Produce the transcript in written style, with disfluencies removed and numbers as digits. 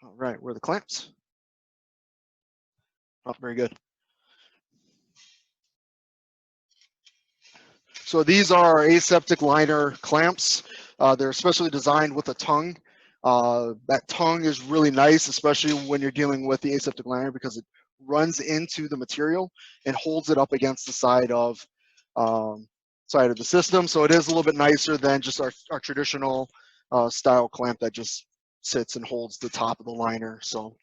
All right, where are the clamps? Oh, very good. So these are aseptic liner clamps. They're especially designed with a tongue. That tongue is really nice, especially when you're dealing with the aseptic liner, because it runs into the material and holds it up against the side of the system. So it is a little bit nicer than just our traditional style clamp that just sits and holds the top of the liner. So